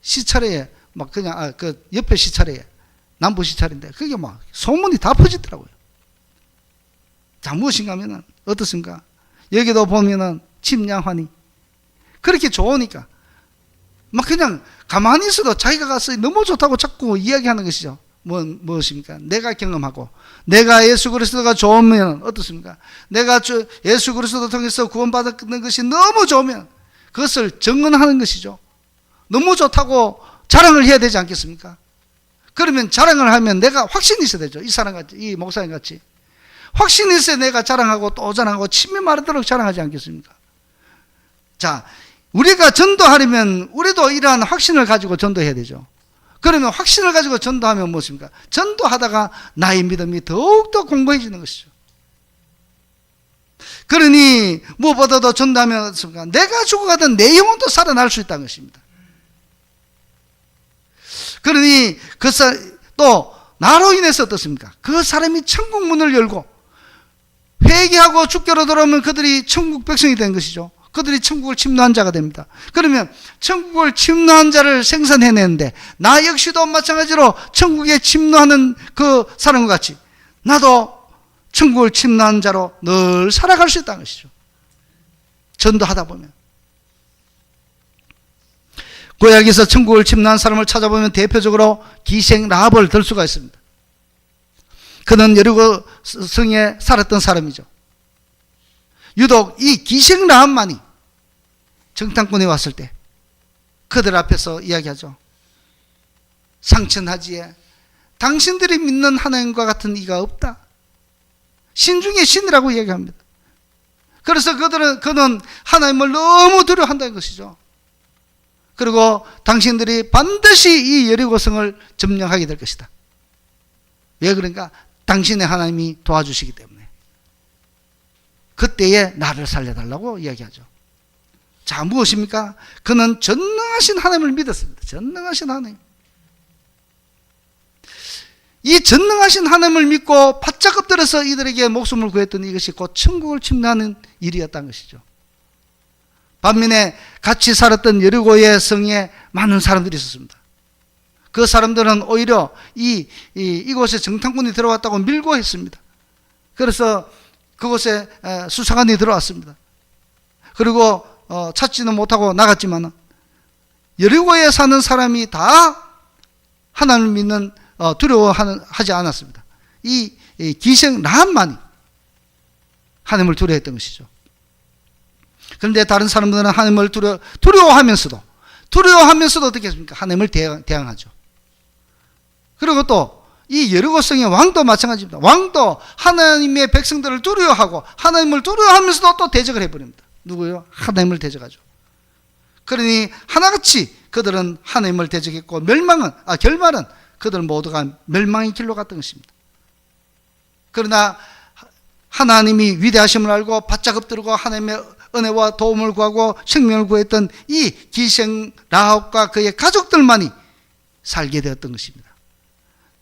시차례에 막 그냥 그 옆에 시차례에 남부 시차례인데 그게 막 소문이 다 퍼지더라고요. 자, 무엇인가 하면은 어떻습니까? 여기도 보면은 침량환이 그렇게 좋으니까 막 그냥 가만히 있어도 자기가 가서 너무 좋다고 자꾸 이야기하는 것이죠. 무엇입니까? 내가 경험하고 내가 예수 그리스도가 좋으면 어떻습니까? 내가 예수 그리스도 통해서 구원받는 것이 너무 좋으면 그것을 증언하는 것이죠. 너무 좋다고 자랑을 해야 되지 않겠습니까? 그러면 자랑을 하면 내가 확신이 있어야 되죠. 이 사람같이, 이 목사님같이 확신이 있어야 내가 자랑하고 또 자랑하고 침이 마르도록 자랑하지 않겠습니까? 자, 우리가 전도하려면 우리도 이러한 확신을 가지고 전도해야 되죠. 그러면 확신을 가지고 전도하면 무엇입니까? 전도하다가 나의 믿음이 더욱더 공고해지는 것이죠. 그러니 무엇보다도 전도하면 어떻습니까? 내가 죽어가던 내 영혼도 살아날 수 있다는 것입니다. 그러니 또 나로 인해서 어떻습니까? 그 사람이 천국 문을 열고 회개하고 주께로 돌아오면 그들이 천국 백성이 된 것이죠. 그들이 천국을 침노한 자가 됩니다. 그러면 천국을 침노한 자를 생산해내는데 나 역시도 마찬가지로 천국에 침노하는 그 사람과 같이 나도 천국을 침노한 자로 늘 살아갈 수 있다는 것이죠. 전도하다 보면. 구약에서 천국을 침노한 사람을 찾아보면 대표적으로 기생 라합을 들 수가 있습니다. 그는 여리고 성에 살았던 사람이죠. 유독 이 기생 라합만이 정탐꾼이 왔을 때 그들 앞에서 이야기하죠. 상천하지에 당신들이 믿는 하나님과 같은 이가 없다. 신 중에 신이라고 이야기합니다. 그래서 그는 하나님을 너무 두려워한다는 것이죠. 그리고 당신들이 반드시 이 여리고성을 점령하게 될 것이다. 왜 그런가? 당신의 하나님이 도와주시기 때문에. 그때에 나를 살려달라고 이야기하죠. 자, 무엇입니까? 그는 전능하신 하나님을 믿었습니다. 전능하신 하나님. 이 전능하신 하나님을 믿고 바짝 엎드려서 이들에게 목숨을 구했던 이것이 곧 천국을 침노하는 일이었다는 것이죠. 반면에 같이 살았던 여리고의 성에 많은 사람들이 있었습니다. 그 사람들은 오히려 이곳에 정탐꾼이 들어왔다고 밀고 했습니다. 그래서 그곳에 수사관이 들어왔습니다. 그리고 찾지는 못하고 나갔지만 여리고에 사는 사람이 다 하나님을 믿는 두려워하지 않았습니다. 이 기생 라합만이 하나님을 두려워했던 것이죠. 그런데 다른 사람들은 하나님을 두려워하면서도 어떻게 했습니까? 하나님을 대항하죠. 그리고 또 이 여리고성의 왕도 마찬가지입니다. 왕도 하나님의 백성들을 두려워하고 하나님을 두려워하면서도 또 대적을 해버립니다. 누구요? 하나님을 대적하죠. 그러니 하나같이 그들은 하나님을 대적했고 결말은 그들 모두가 멸망의 길로 갔던 것입니다. 그러나 하나님이 위대하심을 알고 바짝 엎드리고 하나님의 은혜와 도움을 구하고 생명을 구했던 이 기생 라합과 그의 가족들만이 살게 되었던 것입니다.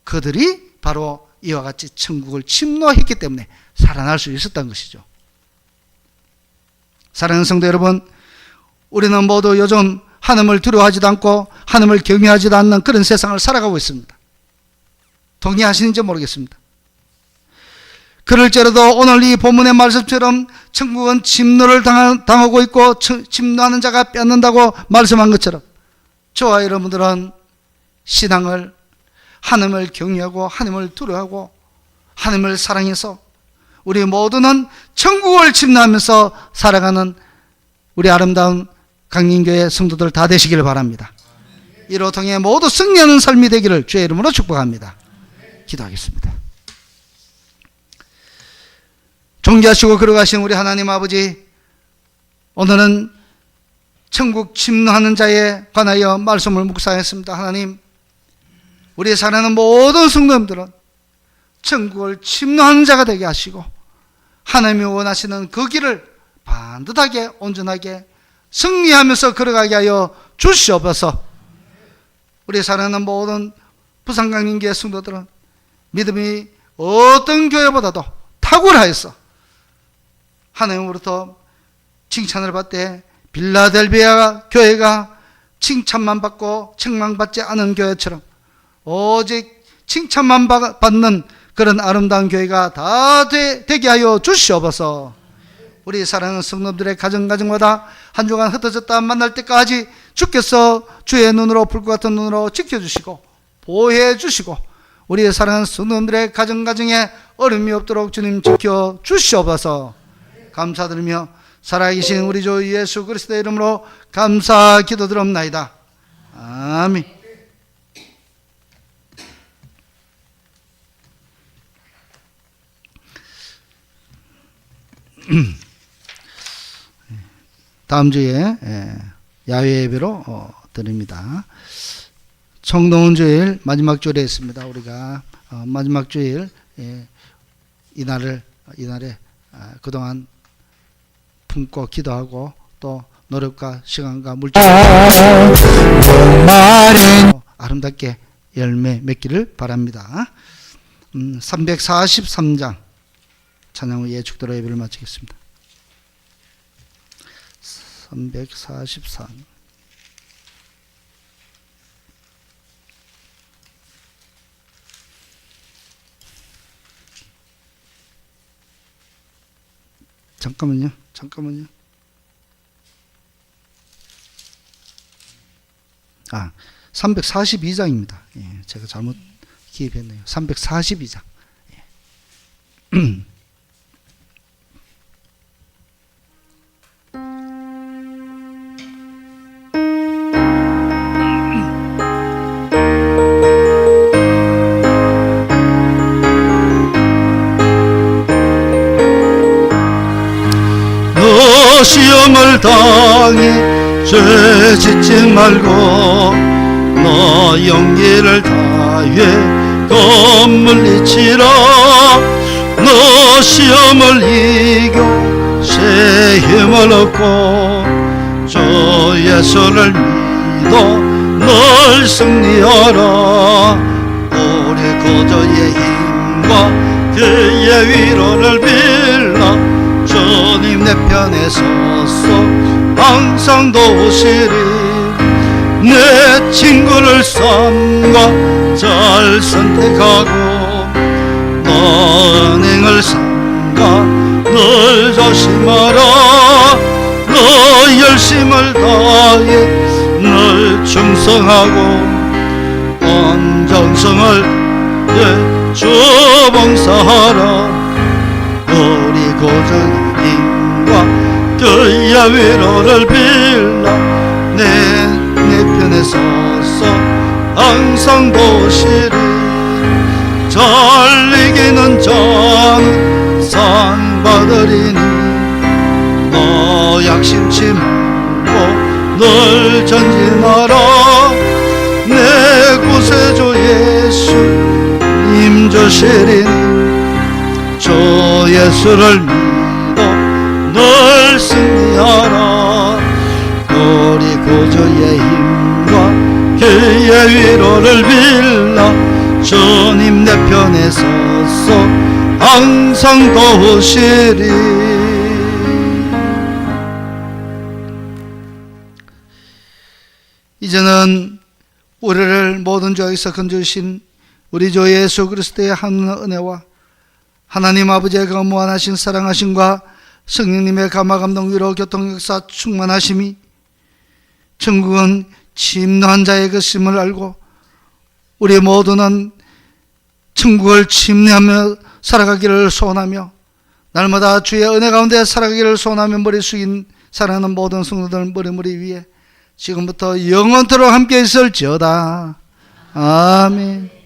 그들이 바로 이와 같이 천국을 침노했기 때문에 살아날 수 있었던 것이죠. 사랑하는 성도 여러분, 우리는 모두 요즘 하나님을 두려워하지도 않고 하나님을 경외하지도 않는 그런 세상을 살아가고 있습니다. 동의하시는지 모르겠습니다. 그럴지라도 오늘 이 본문의 말씀처럼 천국은 침노를 당하고 있고 침노하는 자가 뺏는다고 말씀한 것처럼 저와 여러분들은 신앙을 하나님을 경외하고 하나님을 두려워하고 하나님을 사랑해서 우리 모두는 천국을 침노하면서 살아가는 우리 아름다운 강림교회 성도들 다 되시기를 바랍니다. 이로 통해 모두 승리하는 삶이 되기를 주의 이름으로 축복합니다. 기도하겠습니다. 존귀하시고 거룩하신 우리 하나님 아버지, 오늘은 천국 침노하는 자에 관하여 말씀을 묵상했습니다. 하나님, 우리 사랑하는 모든 성도님들은 천국을 침노하는 자가 되게 하시고 하나님이 원하시는 그 길을 반듯하게 온전하게 승리하면서 걸어가게 하여 주시옵소서. 우리 사랑하는 모든 부산강림교회 성도들은 믿음이 어떤 교회보다도 탁월하여서 하나님으로부터 칭찬을 받되 빌라델비아 교회가 칭찬만 받고 책망받지 않은 교회처럼 오직 칭찬만 받는 그런 아름다운 교회가 다 되게 하여 주시옵소서. 우리 사랑하는 성도들의 가정마다 한 주간 흩어졌다 만날 때까지 주께서 주의 눈으로 불과 같은 눈으로 지켜주시고 보호해 주시고 우리의 사랑하는 성도들의 가정에 어려움이 없도록 주님 지켜 주시옵소서. 감사드리며 살아계신 우리 주 예수 그리스도의 이름으로 감사 기도드립나이다. 아멘. 다음 주에 야외 예배로 드립니다. 청동원 주일 마지막 주일에 있습니다. 우리가 마지막 주일 이날에 그동안 품고 기도하고 또 노력과 시간과 물질을 아름답게 열매 맺기를 바랍니다. 343장 찬양 후에 축도로 예배를 마치겠습니다. 344. 잠깐만요. 342장입니다. 예, 제가 잘못 기입했네요. 342장. 예. 너 시험을 당해 죄 짓지 말고 너 용기를 다해 겁을 잊지라. 너 시험을 이겨 새 힘을 얻고 주 예수를 믿어 널 승리하라. 우리 구주의 힘과 그의 위로를 빌라. 주님 내 편에 서서 항상 도우시리. 내 친구를 삼가 잘 선택하고 너 은행을 삼가 늘 조심하라. 너 열심을 다해 늘 충성하고 온 정성을 주 봉사하라. 우리 구주의 힘과 그의 위로를 빌라. 내 편에 서서 항상 보시리. 잘 이기는 자는 상 받으리니 너 약심치 말고 늘 전진하라. 내 구세주 예수 임주시리니 주 예수를 믿어 늘 승리하라. 우리 구주의 힘과 그의 위로를 빌라. 주님 내 편에 서서 항상 도우시리. 이제는 우리를 모든 죄에서 건져주신 우리 주 예수 그리스도의 하나님의 은혜와 하나님 아버지의 그 무한하신 사랑하심과 성령님의 감화 감동 위로 교통 역사 충만하심이 천국은 침노한 자의 것임을 알고 우리 모두는 천국을 침례하며 살아가기를 소원하며 날마다 주의 은혜 가운데 살아가기를 소원하며 머리 숙인 사랑하는 모든 성도들 머리 위에 지금부터 영원토록 함께 있을지어다. 아멘.